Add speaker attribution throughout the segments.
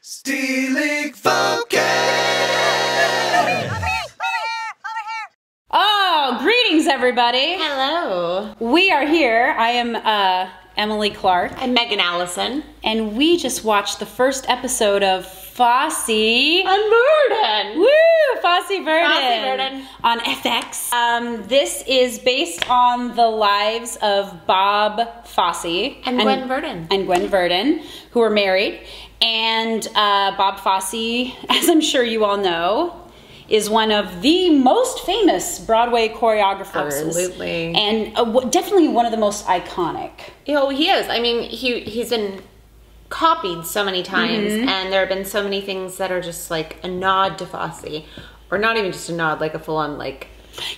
Speaker 1: Stealing focus!
Speaker 2: Oh, greetings, everybody.
Speaker 3: Hello.
Speaker 2: We are here. I am Emily Clark.
Speaker 3: I'm Megan Allison.
Speaker 2: And we just watched the first episode of Fosse
Speaker 3: and Verdon.
Speaker 2: Woo! Fosse Verdon.
Speaker 3: Fosse Verdon.
Speaker 2: On FX. This is based on the lives of Bob Fosse.
Speaker 3: And Gwen Verdon.
Speaker 2: And Gwen Verdon, who are married. And Bob Fosse, as I'm sure you all know, is one of the most famous Broadway choreographers.
Speaker 3: Absolutely.
Speaker 2: And definitely one of the most iconic.
Speaker 3: Oh, he is. I mean, he's been copied so many times, and there have been so many things that are just like a nod to Fosse. Or not even just a nod, like a full-on, like...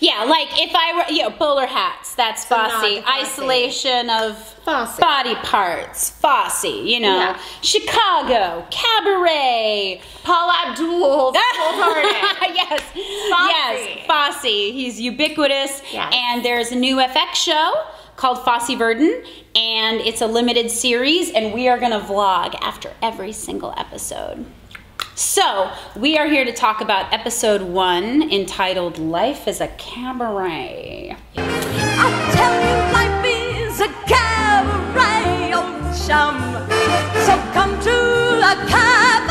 Speaker 2: Yeah, like if I were, bowler hats, that's Fosse.
Speaker 3: Fosse.
Speaker 2: Isolation of
Speaker 3: Fosse.
Speaker 2: body parts, Fosse,
Speaker 3: Yeah.
Speaker 2: Chicago, Cabaret.
Speaker 3: Paul Abdul.
Speaker 2: Yes,
Speaker 3: Fosse.
Speaker 2: yes, Fosse. He's ubiquitous.
Speaker 3: Yes.
Speaker 2: And there's a new FX show called Fosse Verdon, and it's a limited series, and we are gonna vlog after every single episode. So, we are here to talk about episode 1, entitled Life is a Cabaret.
Speaker 4: I tell you, life is a cabaret, old chum. So come to a cabaret.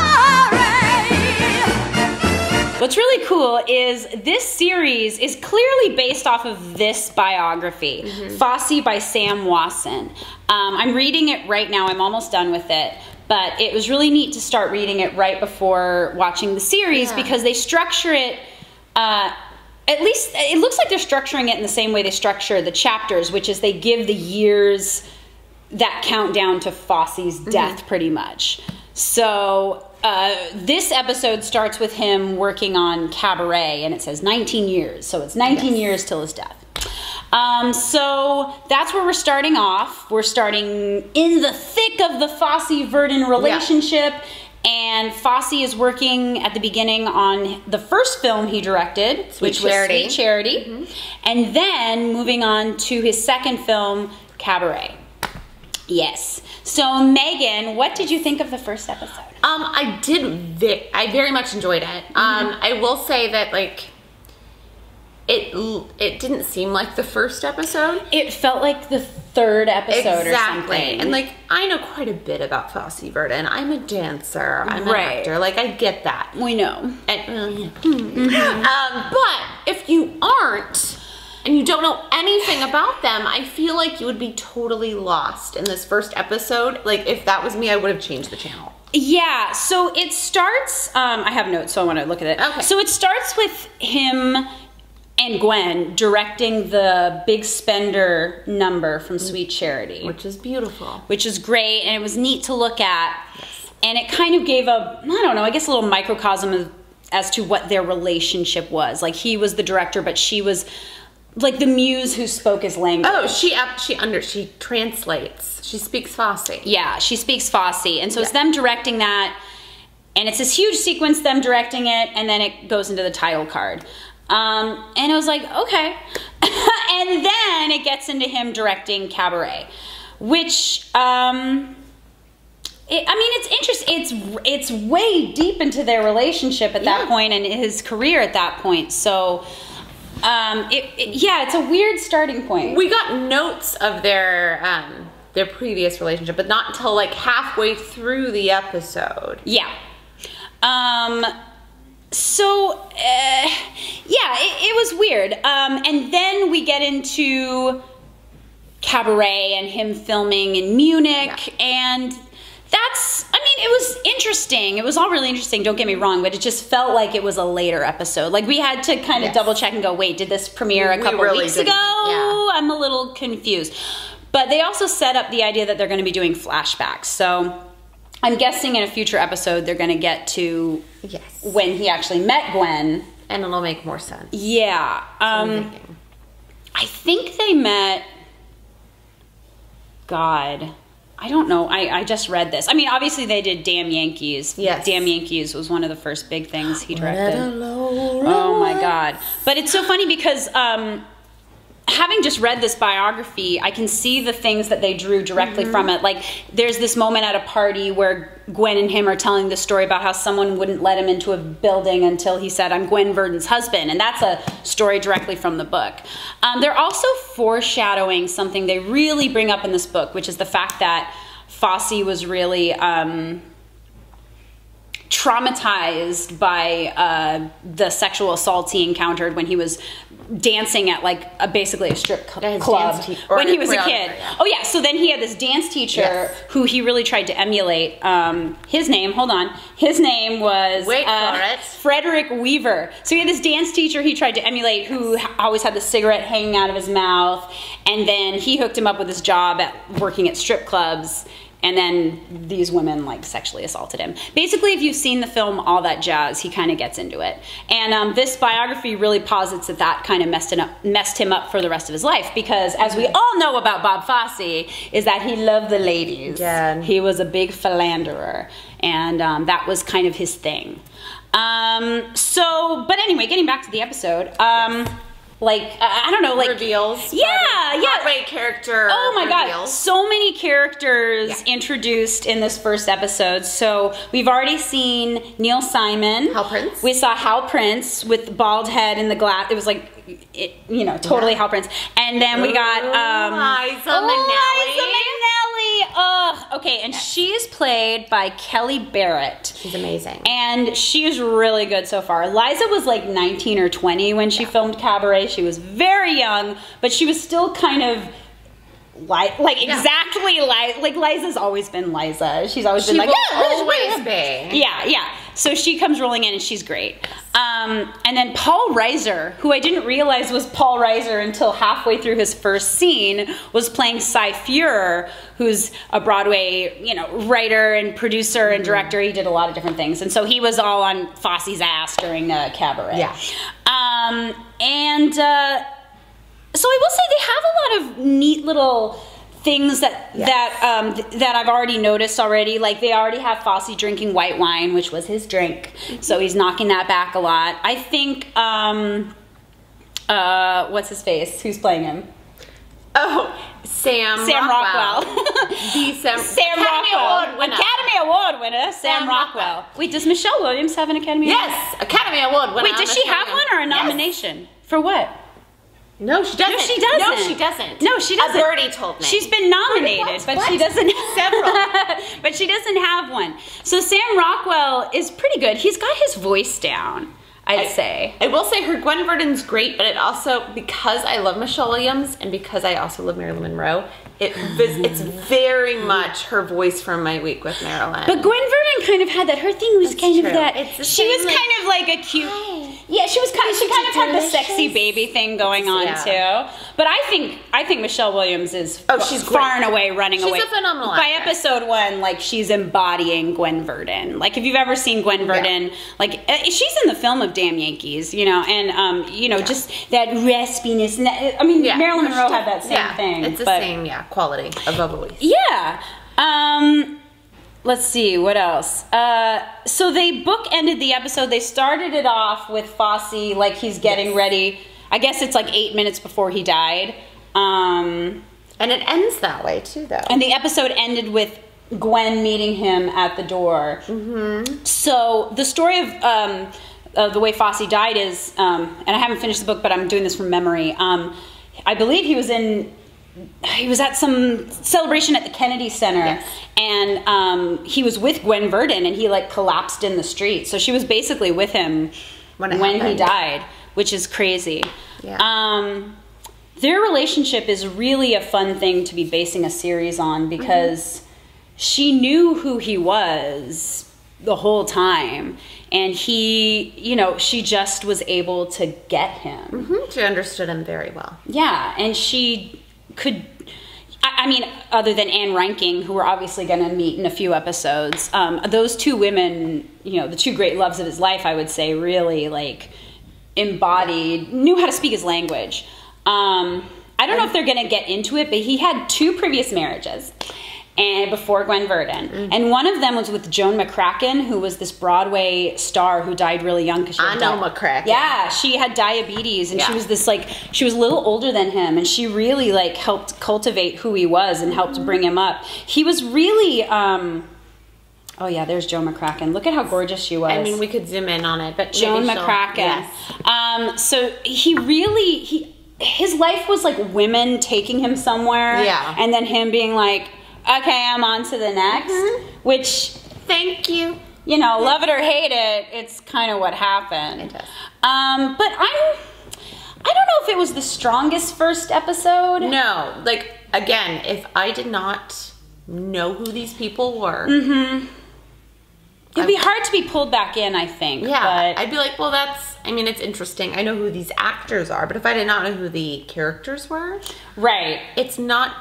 Speaker 2: What's really cool is this series is clearly based off of this biography, Fosse by Sam Wasson. I'm reading it right now. I'm almost done with it. But it was really neat to start reading it right before watching the series because they structure it, at least it looks like they're structuring it in the same way they structure the chapters, which is they give the years that count down to Fosse's death pretty much. So this episode starts with him working on Cabaret, and it says 19 years. So it's 19 years till his death. So that's where we're starting off. We're starting in the thick of the Fosse-Verdon relationship. And Fosse is working at the beginning on the first film he directed, which was Sweet Charity. And then moving on to his second film, Cabaret. Yes. So Megan, what did you think of the first episode?
Speaker 3: I very much enjoyed it. I will say that, like, it didn't seem like the first episode.
Speaker 2: It felt like the third episode or something.
Speaker 3: And like, I know quite a bit about Fosse Verdon. I'm a dancer. I'm an actor. Like, I get that.
Speaker 2: We know.
Speaker 3: And, but if you aren't, and you don't know anything about them, I feel like you would be totally lost in this first episode. Like, if that was me, I would have changed the channel.
Speaker 2: Yeah, so it starts, I have notes, so I want to look at it.
Speaker 3: Okay.
Speaker 2: So it starts with him and Gwen directing the Big Spender number from Sweet Charity.
Speaker 3: Which is beautiful.
Speaker 2: Which is great, and it was neat to look at. Yes. And it kind of gave a, I don't know, I guess a little microcosm as to what their relationship was. Like, he was the director, but she was like the muse who spoke his language.
Speaker 3: Oh, she translates. She speaks Fosse.
Speaker 2: Yeah, she speaks Fosse. And so it's them directing that, and it's this huge sequence, them directing it, and then it goes into the title card. And I was like, okay. And then it gets into him directing Cabaret, which, it's interesting. It's way deep into their relationship at that point and his career at that point. So, it's a weird starting point.
Speaker 3: We got notes of their previous relationship, but not until like halfway through the episode.
Speaker 2: Yeah. So, it was weird. And then we get into Cabaret and him filming in Munich, and it was interesting. It was all really interesting, don't get me wrong, but it just felt like it was a later episode. Like, we had to kind of double check and go, wait, did this premiere a couple weeks ago? Yeah. I'm a little confused. But they also set up the idea that they're going to be doing flashbacks. So I'm guessing in a future episode they're going to get to when he actually met Gwen.
Speaker 3: And it'll make more sense.
Speaker 2: Yeah. I think they met... God... I don't know. I just read this. I mean, obviously they did Damn Yankees.
Speaker 3: Yes.
Speaker 2: Damn Yankees was one of the first big things he directed. Oh my God. But it's so funny because having just read this biography, I can see the things that they drew directly from it. Like, there's this moment at a party where Gwen and him are telling the story about how someone wouldn't let him into a building until he said, "I'm Gwen Verdon's husband," and that's a story directly from the book. They're also foreshadowing something they really bring up in this book, which is the fact that Fosse was really traumatized by the sexual assaults he encountered when he was dancing at like basically a strip club when he was a kid. Oh yeah, so then he had this dance teacher who he really tried to emulate. His name was Frederick Weaver. So he had this dance teacher he tried to emulate who always had the cigarette hanging out of his mouth, and then he hooked him up with his job at working at strip clubs. And then these women like sexually assaulted him. Basically, if you've seen the film All That Jazz, he kind of gets into it. And this biography really posits that kind of messed him up for the rest of his life, because as we all know about Bob Fosse, is that he loved the ladies. Yeah. He was a big philanderer, and that was kind of his thing. But anyway, getting back to the episode. Like, I don't know, like...
Speaker 3: Reveals.
Speaker 2: Yeah.
Speaker 3: Great character
Speaker 2: Oh my
Speaker 3: reveals.
Speaker 2: God. So many characters introduced in this first episode. So, we've already seen Neil Simon.
Speaker 3: Hal Prince.
Speaker 2: We saw Hal Prince with the bald head and the glass. It was like, totally Hal Prince. And then we got...
Speaker 3: Liza Minnelli.
Speaker 2: Okay, and she's played by Kelly Barrett.
Speaker 3: She's amazing.
Speaker 2: And she's really good so far. Liza was like 19 or 20 when she filmed Cabaret. She was very young, but she was still kind of like Liza's always been Liza. She's always been like,
Speaker 3: always be.
Speaker 2: Yeah. So she comes rolling in and she's great. And then Paul Reiser, who I didn't realize was Paul Reiser until halfway through his first scene, was playing Cy Feuer, who's a Broadway, writer and producer and director. He did a lot of different things. And so he was all on Fosse's ass during Cabaret.
Speaker 3: Yeah.
Speaker 2: So I will say they have a lot of neat little things that I've already noticed already. Like, they already have Fosse drinking white wine, which was his drink, so he's knocking that back a lot. I think what's his face? Who's playing him?
Speaker 3: Oh, Sam Rockwell.
Speaker 2: Academy Award winner, Sam Rockwell. Wait, does Michelle Williams have an Academy Award?
Speaker 3: Yes, Academy Award winner.
Speaker 2: Wait, does she have one or a nomination? Yes. For what?
Speaker 3: No, she doesn't.
Speaker 2: No, she doesn't.
Speaker 3: No, she doesn't. Birdie told me.
Speaker 2: She's been nominated, but she doesn't.
Speaker 3: Several.
Speaker 2: But she doesn't have one. So Sam Rockwell is pretty good. He's got his voice down, I'd say.
Speaker 3: I will say her Gwen Verdon's great, but it also, because I love Michelle Williams and because I also love Marilyn Monroe, it's very much her voice from My Week with Marilyn.
Speaker 2: But Gwen Verdon kind of had that. Her thing was kind of that. She was kind of like a cute. Yeah, she kind of had the sexy baby thing going on too. But I think Michelle Williams is
Speaker 3: she's
Speaker 2: far and away running away.
Speaker 3: She's a phenomenal
Speaker 2: By
Speaker 3: actress.
Speaker 2: Episode 1, like, she's embodying Gwen Verdon. Like, if you've ever seen Gwen Verdon, like, she's in the film of Damn Yankees, and just that raspiness. And that, Marilyn Monroe had that same thing.
Speaker 3: It's the same, quality of a voice.
Speaker 2: Yeah. Let's see, what else? So they bookended the episode. They started it off with Fosse, like, he's getting ready. I guess it's like 8 minutes before he died. And
Speaker 3: it ends that way, too, though.
Speaker 2: And the episode ended with Gwen meeting him at the door. Mm-hmm. So the story of the way Fosse died is, and I haven't finished the book, but I'm doing this from memory. I believe he was at some celebration at the Kennedy Center, and he was with Gwen Verdon, and he like collapsed in the street. So she was basically with him when he died, which is crazy. Yeah. Their relationship is really a fun thing to be basing a series on, because she knew who he was the whole time, and she just was able to get him.
Speaker 3: She understood him very well.
Speaker 2: Yeah, and she could, other than Anne Reinking, who we're obviously going to meet in a few episodes, those two women, the two great loves of his life, I would say, really like knew how to speak his language. I don't know if they're going to get into it, but he had 2 previous marriages. and before Gwen Verdon. And one of them was with Joan McCracken, who was this Broadway star who died really young. Cause she
Speaker 3: I know McCracken.
Speaker 2: Yeah, she had diabetes, and she was this like, she was a little older than him, and she really like helped cultivate who he was and helped bring him up. He was really, oh yeah, there's Joan McCracken. Look at how gorgeous she was.
Speaker 3: I mean, we could zoom in on it, but
Speaker 2: Joan McCracken.
Speaker 3: Yes.
Speaker 2: So he really, his life was like women taking him somewhere, and then him being like, okay, I'm on to the next, which,
Speaker 3: thank you.
Speaker 2: You know, love it or hate it, it's kind of what happened.
Speaker 3: It does.
Speaker 2: But I don't know if it was the strongest first episode.
Speaker 3: No, like, again, if I did not know who these people were,
Speaker 2: it'd be hard to be pulled back in, I think.
Speaker 3: Yeah,
Speaker 2: but
Speaker 3: I'd be like, well, I mean, it's interesting. I know who these actors are, but if I did not know who the characters were,
Speaker 2: right,
Speaker 3: it's not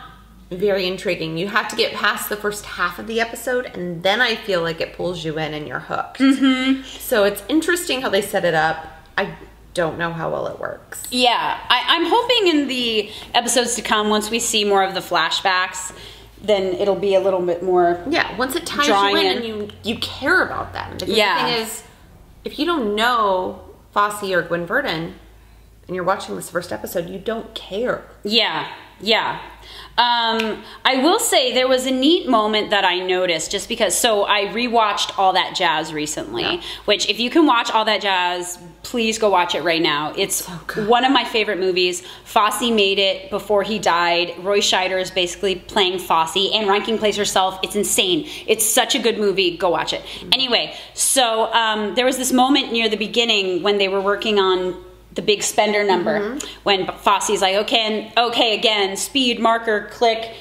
Speaker 3: very intriguing. You have to get past the first half of the episode, and then I feel like it pulls you in and you're hooked. So it's interesting how they set it up. I don't know how well it works.
Speaker 2: Yeah, I'm hoping in the episodes to come, once we see more of the flashbacks, then it'll be a little bit more.
Speaker 3: Yeah, once it ties you in and you care about them. Because the thing is, if you don't know Fosse or Gwen Verdon and you're watching this first episode, you don't care.
Speaker 2: Yeah. I will say there was a neat moment that I noticed just because, so I rewatched All That Jazz recently, which if you can watch All That Jazz, please go watch it right now. It's so one of my favorite movies. Fosse made it before he died. Roy Scheider is basically playing Fosse. Anne Reinking plays herself. It's insane. It's such a good movie. Go watch it. Anyway, so there was this moment near the beginning when they were working on the big spender number, when Fosse's like, okay, again, speed, marker, click,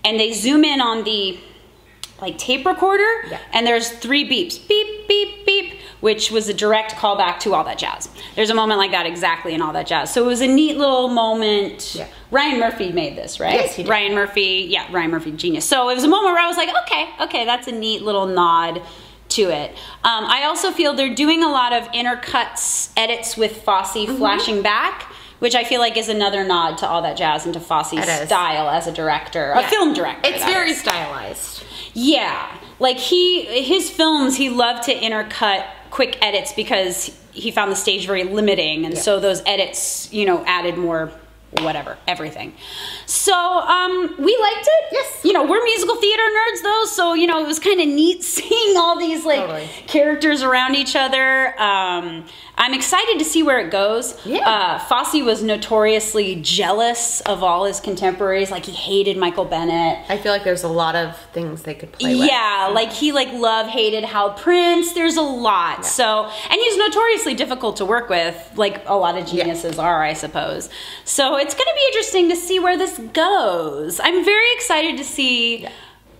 Speaker 2: and they zoom in on the like tape recorder, and there's 3 beeps, beep, beep, beep, which was a direct callback to All That Jazz. There's a moment like that exactly in All That Jazz. So it was a neat little moment. Ryan Murphy made this, right?
Speaker 3: Yes, he did.
Speaker 2: Ryan Murphy, genius. So it was a moment where I was like, okay, that's a neat little nod to it. I also feel they're doing a lot of intercuts, edits with Fosse flashing back, which I feel like is another nod to All That Jazz and to Fosse's style as a director, a film director.
Speaker 3: It's very stylized.
Speaker 2: Yeah, like his films, he loved to intercut quick edits because he found the stage very limiting, and so those edits, you know, added more whatever, everything. So, we liked it. Yes. You know, we're musical theater nerds though, so, you know, it was kind of neat seeing all these, like, characters around each other. I'm excited to see where it goes. Yeah. Fosse was notoriously jealous of all his contemporaries. Like, he hated Michael Bennett.
Speaker 3: I feel like there's a lot of things they could play with.
Speaker 2: Yeah, like, he, like, hated Hal Prince. There's a lot. So, and he's notoriously difficult to work with, like a lot of geniuses are, I suppose. So, it's going to be interesting to see where this goes. I'm very excited to see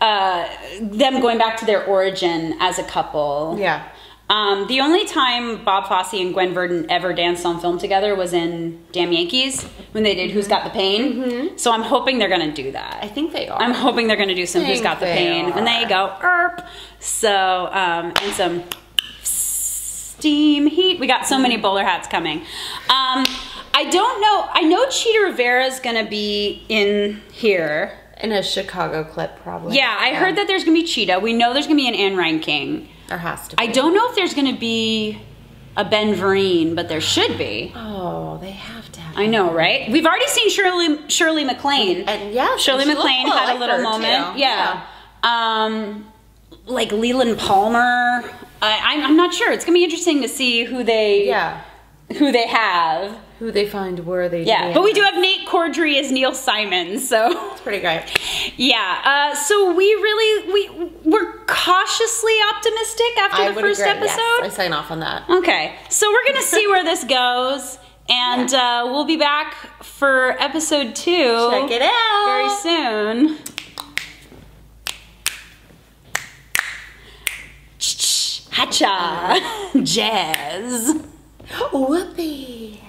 Speaker 2: them going back to their origin as a couple. Yeah. The only time Bob Fosse and Gwen Verdon ever danced on film together was in Damn Yankees when they did Who's Got the Pain. So I'm hoping they're going to do that.
Speaker 3: I think they are.
Speaker 2: I'm hoping they're going to do some Who's Got the Pain. And there you go. So, and some steam heat. We got so many bowler hats coming. I don't know. I know Cheetah Rivera's going to be in here.
Speaker 3: In a Chicago clip, probably.
Speaker 2: Yeah, I heard that there's going to be Cheetah. We know there's going to be an Anne Reinking.
Speaker 3: There has to be.
Speaker 2: I don't know if there's going to be a Ben Vereen, but there should be.
Speaker 3: Oh, they have to have.
Speaker 2: I know, right? We've already seen Shirley MacLaine.
Speaker 3: And yeah,
Speaker 2: Shirley MacLaine had a little moment.
Speaker 3: Too.
Speaker 2: Yeah. Like Leland Palmer. I'm not sure. It's going to be interesting to see who they have.
Speaker 3: Who they find, where they
Speaker 2: but we do have Nate Cordry as Neil Simon, so
Speaker 3: it's pretty great.
Speaker 2: Yeah, so we're cautiously optimistic after the first episode.
Speaker 3: Yes, I sign off on that.
Speaker 2: Okay, so we're gonna see where this goes, and we'll be back for episode 2.
Speaker 3: Check it out
Speaker 2: very soon. Hacha, jazz.
Speaker 3: Whoopee.